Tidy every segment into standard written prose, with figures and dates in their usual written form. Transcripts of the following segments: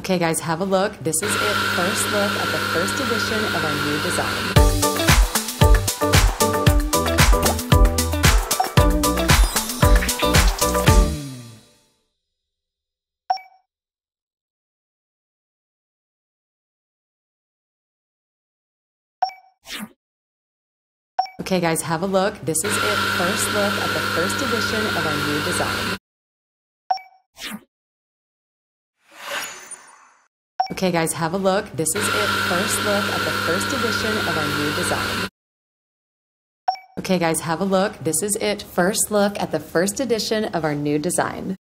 Okay guys, have a look. This is it. First look at the first edition of our new design. Okay guys, have a look. This is it. First look at the first edition of our new design. Okay guys, have a look. This is it. First look at the first edition of our new design. Okay guys, have a look. This is it. First look at the first edition of our new design.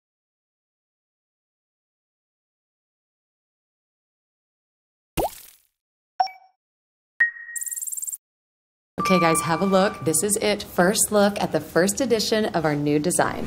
Okay guys, have a look. This is it. First look at the first edition of our new design.